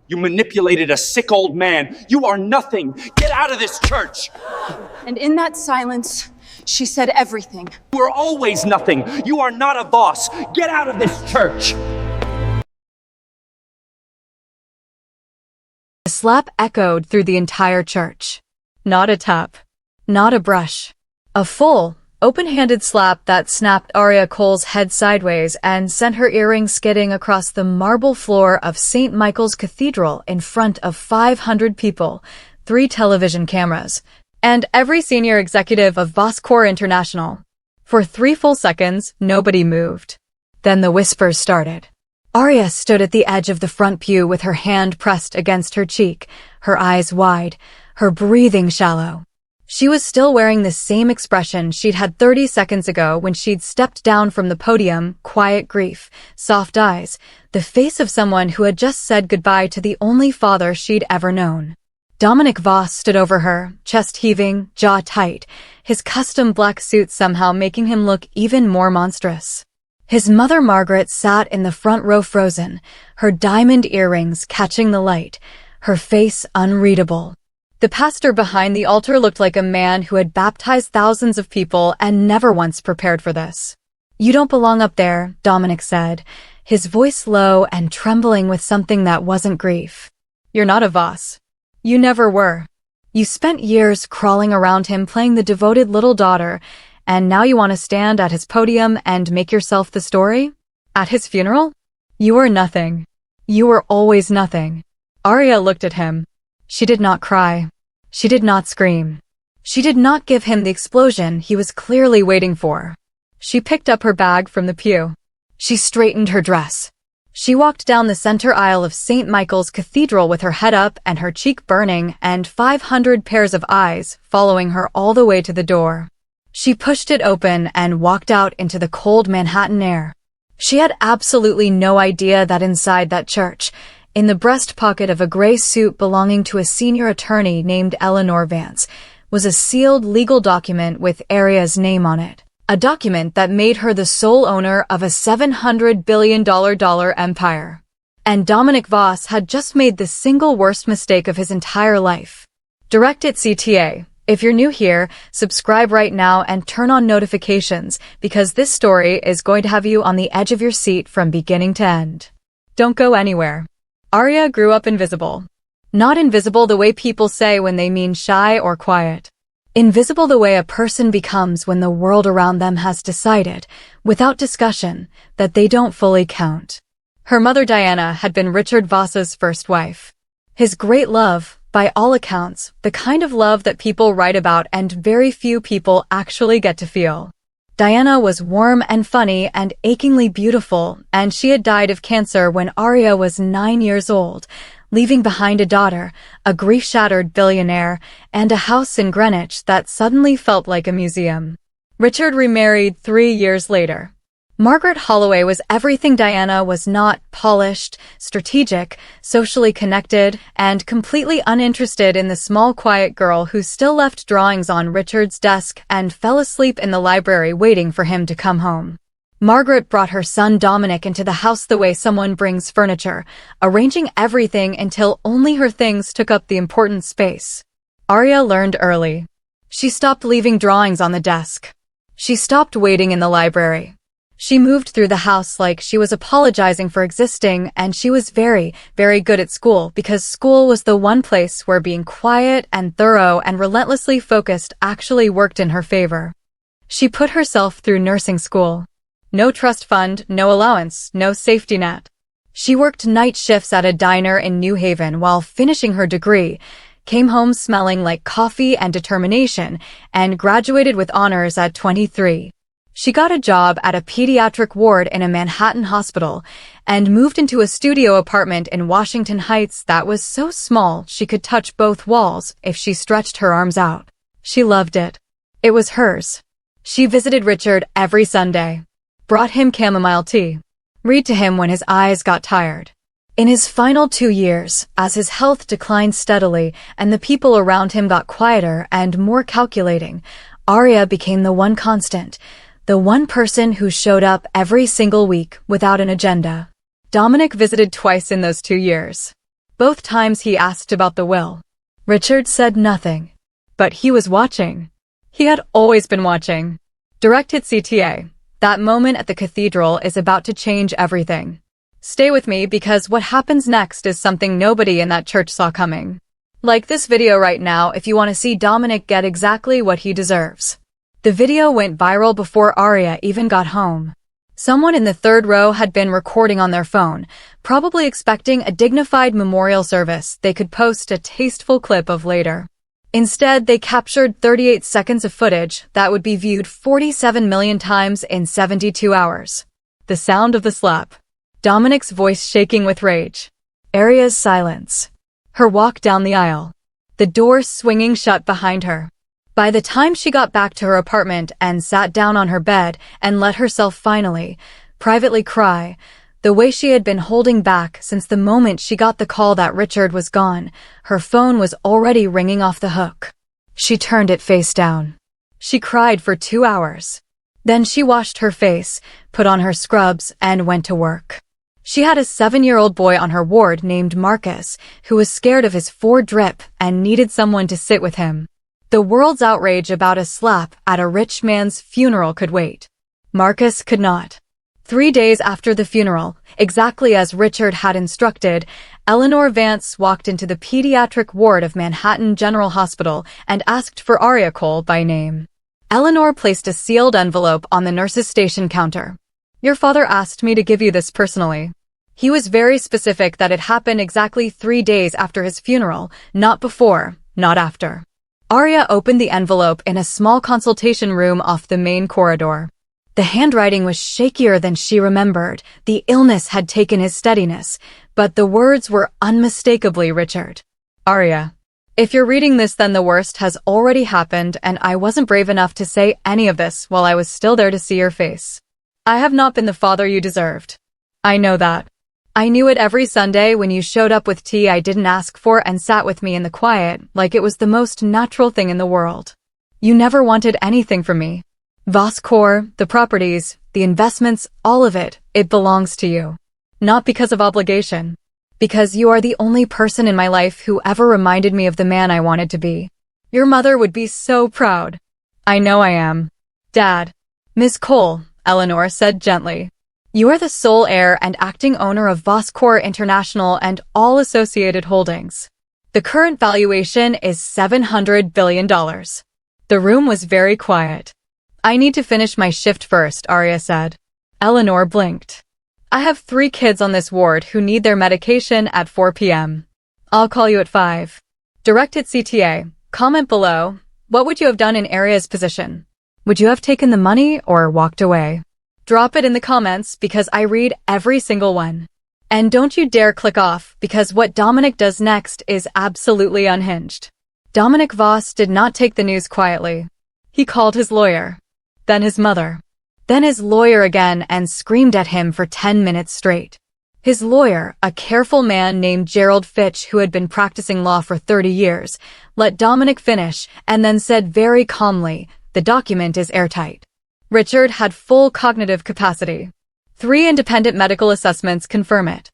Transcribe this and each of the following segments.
You manipulated a sick old man. You are nothing. Get out of this church. And in that silence, she said everything. You are always nothing. You are not a boss. Get out of this church. A slap echoed through the entire church. Not a tap. Not a brush. A full, open-handed slap that snapped Aria Cole's head sideways and sent her earrings skidding across the marble floor of St. Michael's Cathedral in front of 500 people, 3 television cameras, and every senior executive of Voss Corps International. For 3 full seconds, nobody moved. Then the whispers started. Aria stood at the edge of the front pew with her hand pressed against her cheek, her eyes wide, her breathing shallow. She was still wearing the same expression she'd had 30 seconds ago when she'd stepped down from the podium, quiet grief, soft eyes, the face of someone who had just said goodbye to the only father she'd ever known. Dominic Voss stood over her, chest heaving, jaw tight, his custom black suit somehow making him look even more monstrous. His mother Margaret sat in the front row frozen, her diamond earrings catching the light, her face unreadable. The pastor behind the altar looked like a man who had baptized thousands of people and never once prepared for this. "You don't belong up there," Dominic said, his voice low and trembling with something that wasn't grief. "You're not a Voss. You never were. You spent years crawling around him playing the devoted little daughter, and now you want to stand at his podium and make yourself the story? At his funeral? You were nothing. You were always nothing." Aria looked at him. She did not cry. She did not scream. She did not give him the explosion he was clearly waiting for. She picked up her bag from the pew. She straightened her dress. She walked down the center aisle of St. Michael's Cathedral with her head up and her cheek burning and 500 pairs of eyes following her all the way to the door. She pushed it open and walked out into the cold Manhattan air. She had absolutely no idea that inside that church, in the breast pocket of a gray suit belonging to a senior attorney named Eleanor Vance, was a sealed legal document with Aria's name on it. A document that made her the sole owner of a $700 billion empire. And Dominic Voss had just made the single worst mistake of his entire life. Direct at CTA. If you're new here, subscribe right now and turn on notifications because this story is going to have you on the edge of your seat from beginning to end. Don't go anywhere. Aria grew up invisible. Not invisible the way people say when they mean shy or quiet. Invisible the way a person becomes when the world around them has decided, without discussion, that they don't fully count. Her mother Diana had been Richard Voss's first wife. His great love, by all accounts, the kind of love that people write about and very few people actually get to feel. Diana was warm and funny and achingly beautiful, and she had died of cancer when Aria was 9 years old, leaving behind a daughter, a grief-shattered billionaire, and a house in Greenwich that suddenly felt like a museum. Richard remarried 3 years later. Margaret Holloway was everything Diana was not: polished, strategic, socially connected, and completely uninterested in the small quiet girl who still left drawings on Richard's desk and fell asleep in the library waiting for him to come home. Margaret brought her son Dominic into the house the way someone brings furniture, arranging everything until only her things took up the important space. Aria learned early. She stopped leaving drawings on the desk. She stopped waiting in the library. She moved through the house like she was apologizing for existing, and she was very, very good at school because school was the one place where being quiet and thorough and relentlessly focused actually worked in her favor. She put herself through nursing school. No trust fund, no allowance, no safety net. She worked night shifts at a diner in New Haven while finishing her degree, came home smelling like coffee and determination, and graduated with honors at 23. She got a job at a pediatric ward in a Manhattan hospital and moved into a studio apartment in Washington Heights that was so small she could touch both walls if she stretched her arms out. She loved it. It was hers. She visited Richard every Sunday, brought him chamomile tea, read to him when his eyes got tired. In his final 2 years, as his health declined steadily and the people around him got quieter and more calculating, Aria became the one constant, the one person who showed up every single week without an agenda. Dominic visited twice in those 2 years. Both times he asked about the will. Richard said nothing. But he was watching. He had always been watching. Directed CTA. That moment at the cathedral is about to change everything. Stay with me because what happens next is something nobody in that church saw coming. Like this video right now if you want to see Dominic get exactly what he deserves. The video went viral before Aria even got home. Someone in the third row had been recording on their phone, probably expecting a dignified memorial service they could post a tasteful clip of later. Instead, they captured 38 seconds of footage that would be viewed 47 million times in 72 hours. The sound of the slap. Dominic's voice shaking with rage. Aria's silence. Her walk down the aisle. The door swinging shut behind her. By the time she got back to her apartment and sat down on her bed and let herself finally, privately cry, the way she had been holding back since the moment she got the call that Richard was gone, her phone was already ringing off the hook. She turned it face down. She cried for 2 hours. Then she washed her face, put on her scrubs, and went to work. She had a 7-year-old boy on her ward named Marcus, who was scared of his drip and needed someone to sit with him. The world's outrage about a slap at a rich man's funeral could wait. Marcus could not. 3 days after the funeral, exactly as Richard had instructed, Eleanor Vance walked into the pediatric ward of Manhattan General Hospital and asked for Aria Cole by name. Eleanor placed a sealed envelope on the nurse's station counter. Your father asked me to give you this personally. He was very specific that it happened exactly 3 days after his funeral, not before, not after. Aria opened the envelope in a small consultation room off the main corridor. The handwriting was shakier than she remembered. The illness had taken his steadiness, but the words were unmistakably Richard. Aria, if you're reading this, then the worst has already happened, and I wasn't brave enough to say any of this while I was still there to see your face. I have not been the father you deserved. I know that. I knew it every Sunday when you showed up with tea I didn't ask for and sat with me in the quiet like it was the most natural thing in the world. You never wanted anything from me. Voss Core, the properties, the investments, all of it, it belongs to you. Not because of obligation. Because you are the only person in my life who ever reminded me of the man I wanted to be. Your mother would be so proud. I know I am. Dad. Miss Cole, Eleanor said gently. You are the sole heir and acting owner of Voss Core International and all associated holdings. The current valuation is $700 billion. The room was very quiet. I need to finish my shift first, Aria said. Eleanor blinked. I have 3 kids on this ward who need their medication at 4 p.m. I'll call you at 5. Directed CTA. Comment below. What would you have done in Aria's position? Would you have taken the money or walked away? Drop it in the comments because I read every single one. And don't you dare click off because what Dominic does next is absolutely unhinged. Dominic Voss did not take the news quietly. He called his lawyer. Then his mother. Then his lawyer again and screamed at him for 10 minutes straight. His lawyer, a careful man named Gerald Fitch who had been practicing law for 30 years, let Dominic finish and then said very calmly, the document is airtight. Richard had full cognitive capacity. 3 independent medical assessments confirm it.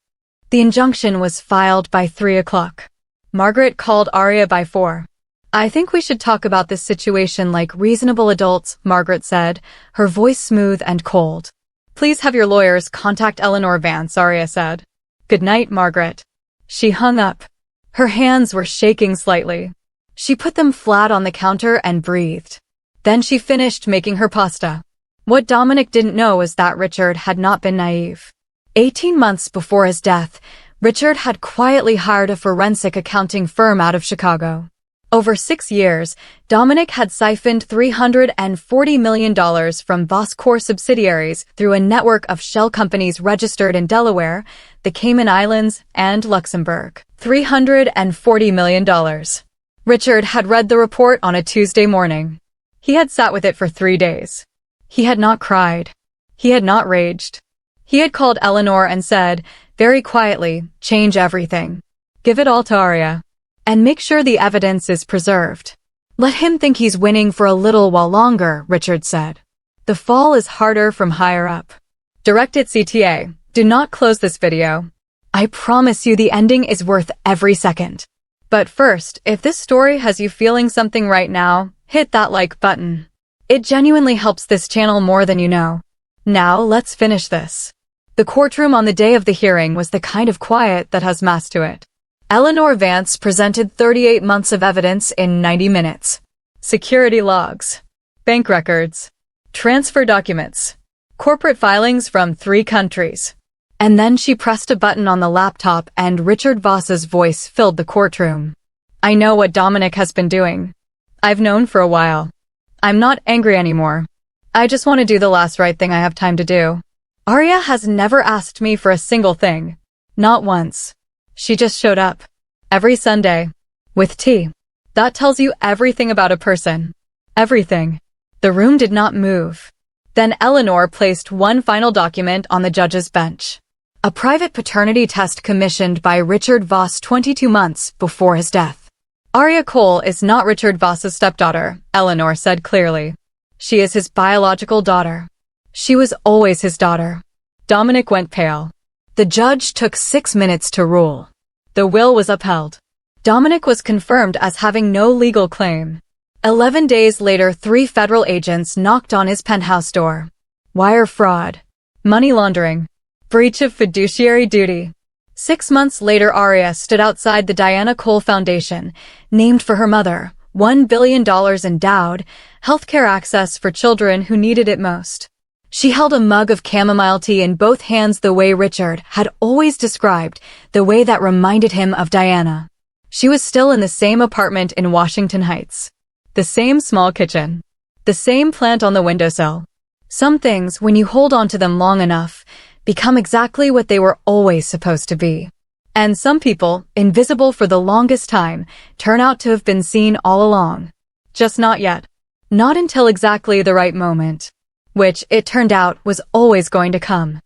The injunction was filed by 3 o'clock. Margaret called Aria by 4. I think we should talk about this situation like reasonable adults, Margaret said, her voice smooth and cold. Please have your lawyers contact Eleanor Vance, Aria said. Good night, Margaret. She hung up. Her hands were shaking slightly. She put them flat on the counter and breathed. Then she finished making her pasta. What Dominic didn't know was that Richard had not been naive. 18 months before his death, Richard had quietly hired a forensic accounting firm out of Chicago. Over 6 years, Dominic had siphoned $340 million from Voss Core subsidiaries through a network of shell companies registered in Delaware, the Cayman Islands, and Luxembourg. $340 million. Richard had read the report on a Tuesday morning. He had sat with it for 3 days. He had not cried. He had not raged. He had called Eleanor and said, very quietly, change everything. Give it all to Aria. And make sure the evidence is preserved. Let him think he's winning for a little while longer, Richard said. The fall is harder from higher up. Directed CTA. Do not close this video. I promise you the ending is worth every second. But first, if this story has you feeling something right now, hit that like button. It genuinely helps this channel more than you know. Now, let's finish this. The courtroom on the day of the hearing was the kind of quiet that has mass to it. Eleanor Vance presented 38 months of evidence in 90 minutes. Security logs, bank records, transfer documents, corporate filings from 3 countries. And then she pressed a button on the laptop and Richard Voss's voice filled the courtroom. I know what Dominic has been doing. I've known for a while. I'm not angry anymore. I just want to do the last right thing I have time to do. Aria has never asked me for a single thing. Not once. She just showed up. Every Sunday. With tea. That tells you everything about a person. Everything. The room did not move. Then Eleanor placed one final document on the judge's bench. A private paternity test commissioned by Richard Voss 22 months before his death. Aria Cole is not Richard Voss's stepdaughter, Eleanor said clearly. She is his biological daughter. She was always his daughter. Dominic went pale. The judge took 6 minutes to rule. The will was upheld. Dominic was confirmed as having no legal claim. 11 days later, 3 federal agents knocked on his penthouse door. Wire fraud. Money laundering. Breach of fiduciary duty. 6 months later, Aria stood outside the Aria Cole Foundation, named for her mother, $1 billion endowed, healthcare access for children who needed it most. She held a mug of chamomile tea in both hands the way Richard had always described, the way that reminded him of Diana. She was still in the same apartment in Washington Heights. The same small kitchen. The same plant on the windowsill. Some things, when you hold on to them long enough, become exactly what they were always supposed to be. And some people, invisible for the longest time, turn out to have been seen all along. Just not yet. Not until exactly the right moment. Which, it turned out, was always going to come.